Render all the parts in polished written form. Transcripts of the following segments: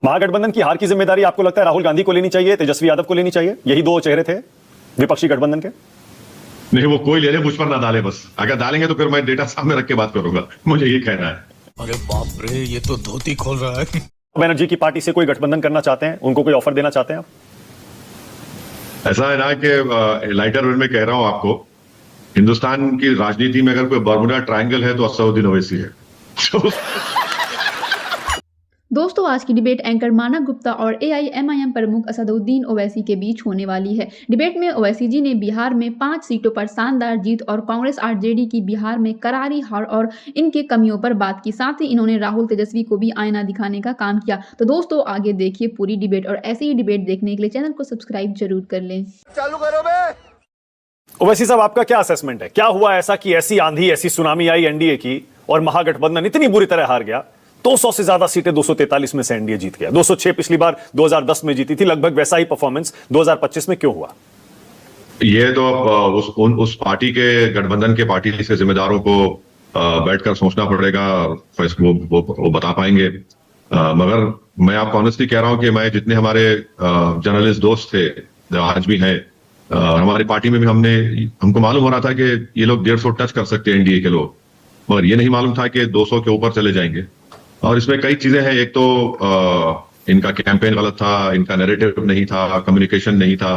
महागठबंधन की हार की जिम्मेदारी आपको लगता है राहुल गांधी को लेनी चाहिए, तेजस्वी यादव को लेनी चाहिए? यही दो चेहरे थे विपक्षी गठबंधन के। नहीं, वो कोई ले ले, मुझ पर ना डाले बस। अगर डालेंगे तो फिर मैं डेटा सामने रख के बात करूंगा। मुझे ये कहना है। अरे बाप रे, ये तो धोती खोल रहा है। बनर्जी की पार्टी से कोई गठबंधन करना चाहते हैं, उनको कोई ऑफर देना चाहते हैं आप? ऐसा है ना कि लाइटर वेट में कह रहा हूं आपको, हिंदुस्तान की राजनीति में अगर कोई बर्मुडा ट्रायंगल है तो असदुद्दीन ओवैसी है। दोस्तों, आज की डिबेट एंकर मानव गुप्ता और एआईएमआईएम प्रमुख असदुद्दीन ओवैसी के बीच होने वाली है। डिबेट में ओवैसी जी ने बिहार में 5 सीटों पर शानदार जीत और कांग्रेस आरजेडी की बिहार में करारी हार और इनके कमियों पर बात की। साथ ही इन्होंने राहुल तेजस्वी को भी आईना दिखाने का काम किया। तो दोस्तों, आगे देखिए पूरी डिबेट और ऐसी ही डिबेट देखने के लिए चैनल को सब्सक्राइब जरूर कर लें। चालू करो बे। ओवैसी साहब, आपका क्या असेसमेंट है? क्या हुआ ऐसा कि ऐसी आंधी, ऐसी सुनामी आई एनडीए की और महागठबंधन इतनी बुरी तरह हार गया? 200 से ज्यादा सीटें 243 में से एनडीए जीत गया। 206 पिछली बार 2010 में जीती थी। लगभग वैसा ही परफॉर्मेंस 2025 में क्यों हुआ? ये तो उस पार्टी के, गठबंधन के पार्टी के जिम्मेदारों को बैठकर सोचना पड़ेगा, वो बता पाएंगे। मगर मैं आपको ऑनेस्टली कह रहा हूं कि मैं जितने हमारे जर्नलिस्ट दोस्त थे, आज भी हैं, हमारी पार्टी में भी हमको मालूम हो रहा था कि ये लोग 150 टच कर सकते हैं एनडीए के लोग, मगर ये नहीं मालूम था कि 200 के ऊपर चले जाएंगे। और इसमें कई चीजें हैं। एक तो इनका कैंपेन गलत था, इनका नैरेटिव नहीं था, कम्युनिकेशन नहीं था,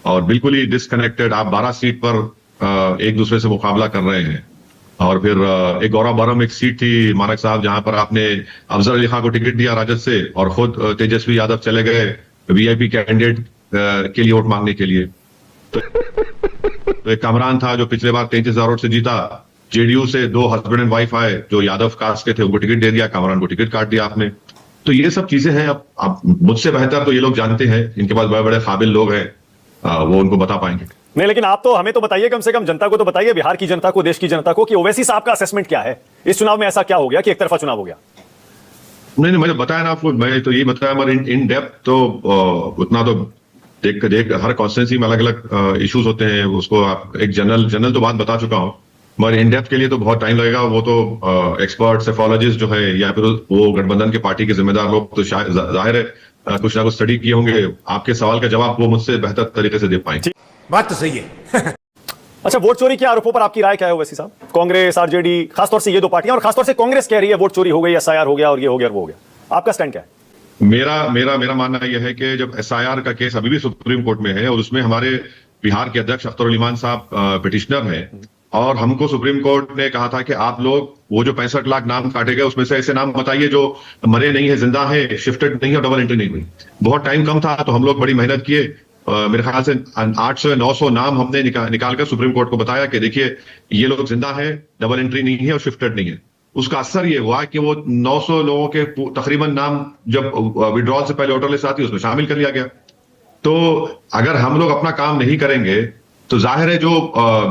और बिल्कुल ही डिसकनेक्टेड। आप 12 सीट पर एक दूसरे से मुकाबला कर रहे हैं। और फिर एक गौराबरम एक सीट थी मानक साहब, जहां पर आपने अफजल अली खान को टिकट दिया राजद से, और खुद तेजस्वी यादव चले गए वीआईपी कैंडिडेट के लिए वोट मांगने के लिए। तो एक कमरान था जो पिछले बार 33,000 वोट से जीता। जेडीयू से 2 हस्बैंड एंड वाइफ आए जो यादव कास्ट के थे, उनको टिकट दे दिया, कामरान को टिकट काट दिया आपने। तो ये सब चीजें हैं। अब मुझसे बेहतर तो ये लोग जानते हैं, इनके पास बड़े बड़े काबिल लोग हैं, वो उनको बता पाएंगे। नहीं, लेकिन आप तो हमें तो बताइए, कम से कम जनता को तो बताइए, बिहार की जनता को, देश की जनता को, कि ओवैसी साहब का असेसमेंट क्या है? इस चुनाव में ऐसा क्या हो गया कि एक तरफा चुनाव हो गया? नहीं, मैंने बताया ना आपको, मैं तो यही बताया, मगर इन डेप्थ तो उतना तो देख हर कॉन्स्टिट्यूंसी में अलग अलग इश्यूज होते हैं। उसको आप एक जनरल तो बात बता चुका हूं, मगर इन डेप्थ के लिए तो बहुत टाइम लगेगा। वो तो एक्सपर्ट सेफोलॉजिस्ट जो है, या फिर वो गठबंधन के पार्टी के जिम्मेदार लोग तो जाहिर है कुछ ना कुछ स्टडी किए होंगे। आपके सवाल का जवाब वो मुझसे बेहतर तरीके से दे पाएंगे। बात तो सही है। अच्छा, वोट चोरी के आरोपों पर आपकी राय क्या है ओवैसी साहब? कांग्रेस, आरजेडी, खासतौर से ये दो पार्टियां, और खासतौर से कांग्रेस कह रही है वोट चोरी हो गई, एसआईआर हो गया और ये हो गया और वो हो गया। आपका स्टैंड क्या है? मेरा मानना यह है कि जब एसआईआर का केस अभी भी सुप्रीम कोर्ट में है, और उसमें हमारे बिहार के अध्यक्ष अख्तर उल ईमान साहब पिटिशनर हैं, और हमको सुप्रीम कोर्ट ने कहा था कि आप लोग वो जो 65 लाख नाम काटे गए, उसमें से ऐसे नाम बताइए जो मरे नहीं है, जिंदा है, शिफ्टेड नहीं है और डबल एंट्री नहीं हुई। बहुत टाइम कम था, तो हम लोग बड़ी मेहनत किए। मेरे ख्याल से 800 900 नाम हमने निकाल कर सुप्रीम कोर्ट को बताया कि देखिए ये लोग जिंदा है, डबल एंट्री नहीं है और शिफ्टेड नहीं है। उसका असर ये हुआ कि वो 900 लोगों के तकरीबन नाम जब विड्रॉल से पहले वोटर लिस्ट आती है उसमें शामिल कर लिया गया। तो अगर हम लोग अपना काम नहीं करेंगे तो जाहिर है जो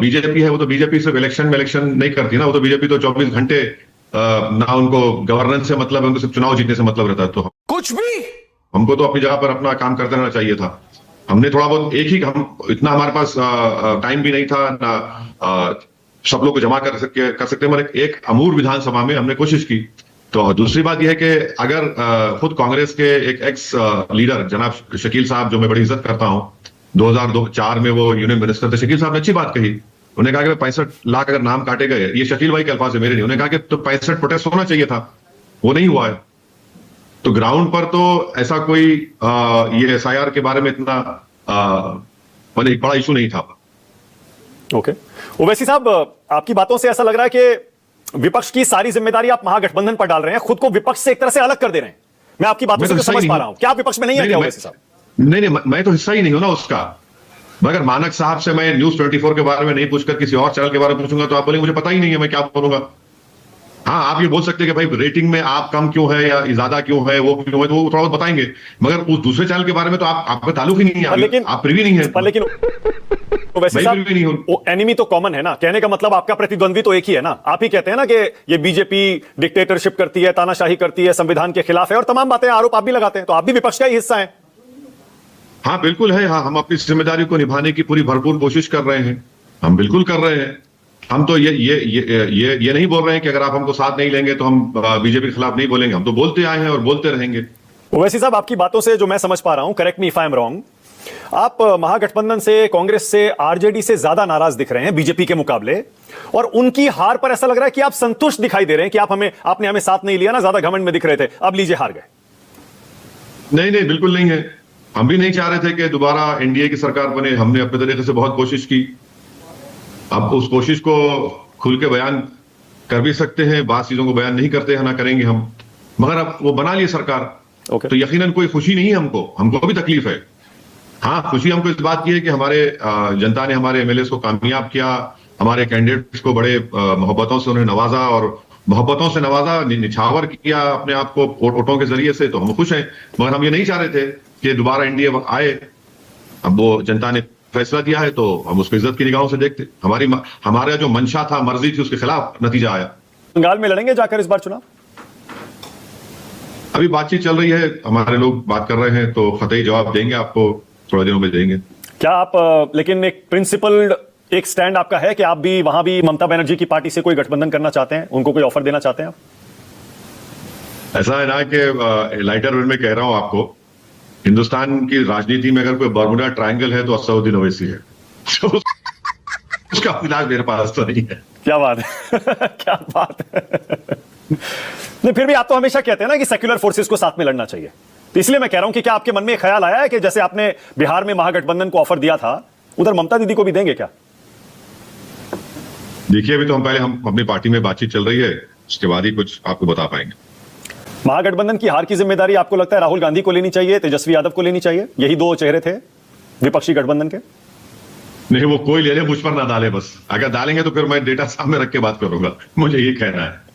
बीजेपी है, वो तो बीजेपी सिर्फ इलेक्शन नहीं करती ना। वो तो बीजेपी तो 24 घंटे ना उनको गवर्नेंस से मतलब है, उनको सिर्फ चुनाव जीतने से मतलब रहता है। तो कुछ भी हमको तो अपनी जगह पर अपना काम करते रहना चाहिए था। हमने थोड़ा बहुत हम इतना हमारे पास टाइम भी नहीं था ना सब लोग को जमा कर सकते, मगर एक अमूर विधानसभा में हमने कोशिश की। तो दूसरी बात यह है कि अगर खुद कांग्रेस के एक एक्स लीडर जनाब शकील साहब, जो मैं बड़ी इज्जत करता हूं, 2004 में वो यूनियन मिनिस्टर थे, शकील साहब ने अच्छी बात कही। उन्होंने कहा कि 65 लाख अगर नाम काटे गए, ये शकील भाई के अल्फाज है, मेरे नहीं। उन्होंने कहा कि तो 65 प्रोटेस्ट होना चाहिए था, वो नहीं हुआ है। तो ग्राउंड पर तो ऐसा कोई ये एसआईआर के बारे में इतना एक बड़ा इशू नहीं था। ओके, ओवैसी साहब, आपकी बातों से ऐसा लग रहा है कि विपक्ष की सारी जिम्मेदारी आप महागठबंधन पर डाल रहे हैं, खुद को विपक्ष से एक तरह से अलग कर दे रहे हैं। मैं आपकी बातों से समझ पा रहा हूं। क्या आप विपक्ष में नहीं है क्या ओवैसी साहब? नहीं, मैं तो हिस्सा ही नहीं हूं ना उसका। मगर मानक साहब से मैं न्यूज 24 के बारे में नहीं पूछकर किसी और चैनल के बारे में पूछूंगा तो आप बोलेंगे मुझे पता ही नहीं है, मैं क्या बोलूंगा। हाँ, आप ये बोल सकते हैं कि भाई रेटिंग में आप कम क्यों है या ज्यादा क्यों है, वो क्यों है, तो वो थोड़ा बहुत बताएंगे। मगर उस दूसरे चैनल के बारे में तो आपका ताल्लुक ही नहीं है, लेकिन आप प्रिवी नहीं है। लेकिन वैसे साहब, एनिमी तो कॉमन है ना। कहने का मतलब आपका प्रतिद्वंद्वी तो एक ही है ना। आप ही कहते हैं ना कि ये बीजेपी डिक्टेटरशिप करती है, तानाशाही करती है, संविधान के खिलाफ है, और तमाम बातें, आरोप आप भी लगाते हैं। तो आप भी विपक्ष का ही हिस्सा है। हाँ, बिल्कुल है। हाँ, हम अपनी जिम्मेदारी को निभाने की पूरी भरपूर कोशिश कर रहे हैं। हम बिल्कुल कर रहे हैं। हम तो ये नहीं बोल रहे हैं कि अगर आप हमको साथ नहीं लेंगे तो हम बीजेपी के खिलाफ नहीं बोलेंगे। हम तो बोलते आए हैं और बोलते रहेंगे। ओवैसी साहब, आपकी बातों से जो मैं समझ पा रहा हूं, correct me if I am wrong, आप महागठबंधन से, कांग्रेस से, आरजेडी से ज्यादा नाराज दिख रहे हैं बीजेपी के मुकाबले, और उनकी हार पर ऐसा लग रहा है कि आप संतुष्ट दिखाई दे रहे हैं कि आपने हमें साथ नहीं लिया ना, ज्यादा घमंड में दिख रहे थे, अब लीजिए हार गए। नहीं नहीं, बिल्कुल नहीं है। हम भी नहीं चाह रहे थे कि दोबारा एनडीए की सरकार बने। हमने अपने तरीके से बहुत कोशिश की। अब उस कोशिश को खुल के बयान कर भी सकते हैं, बात चीजों को बयान नहीं करते हैं, ना करेंगे हम, मगर अब वो बना लिए सरकार। Okay. तो यकीनन कोई खुशी नहीं है हमको भी तकलीफ है। हाँ, खुशी हमको इस बात की है कि हमारे जनता ने हमारे एमएलए को कामयाब किया, हमारे कैंडिडेट्स को बड़े मोहब्बतों से उन्हें नवाजा, और मोहब्बतों से नवाजा, निछावर किया अपने आप को वोटों के जरिए से, तो हम खुश हैं। मगर हम ये नहीं चाह रहे थे कि दोबारा एनडीए आए। अब वो जनता ने फैसला दिया है तो हम उसको इज्जत की निगाहों से देखते। हमारा जो मंशा था, मर्जी थी, उसके खिलाफ नतीजा आया। बंगाल में लड़ेंगे जाकर इस बार चुनाव? अभी बातचीत चल रही है, हमारे लोग बात कर रहे हैं, तो फतेही जवाब देंगे, आपको थोड़े दिनों में देंगे। क्या आप लेकिन एक प्रिंसिपल, एक स्टैंड आपका है कि आप भी वहां भी ममता बनर्जी की पार्टी से कोई गठबंधन करना चाहते हैं, उनको कोई ऑफर देना चाहते हैं आप? ऐसा है ना कि लाइटर वेट में कह रहा हूं आपको, हिंदुस्तान की राजनीति में अगर कोई बर्मुडा ट्रायंगल है तो असदुद्दीन ओवैसी है। उसका इलाज मेरे पास तो नहीं है। क्या बात है क्या बात है। नहीं, फिर भी आप तो हमेशा कहते हैं ना कि सेक्युलर फोर्सेस को साथ में लड़ना चाहिए, तो इसलिए मैं कह रहा हूं कि क्या आपके मन में ख्याल आया है कि जैसे आपने बिहार में महागठबंधन को ऑफर दिया था, उधर ममता दीदी को भी देंगे क्या? देखिए, अभी तो हम अपनी पार्टी में बातचीत चल रही है, उसके बाद ही कुछ आपको बता पाएंगे। महागठबंधन की हार की जिम्मेदारी आपको लगता है राहुल गांधी को लेनी चाहिए, तेजस्वी यादव को लेनी चाहिए? यही दो चेहरे थे विपक्षी गठबंधन के। नहीं, वो कोई ले ले, मुझ पर ना डाले बस। अगर डालेंगे तो फिर मैं डेटा सामने रख के बात करूंगा। मुझे ये कहना है।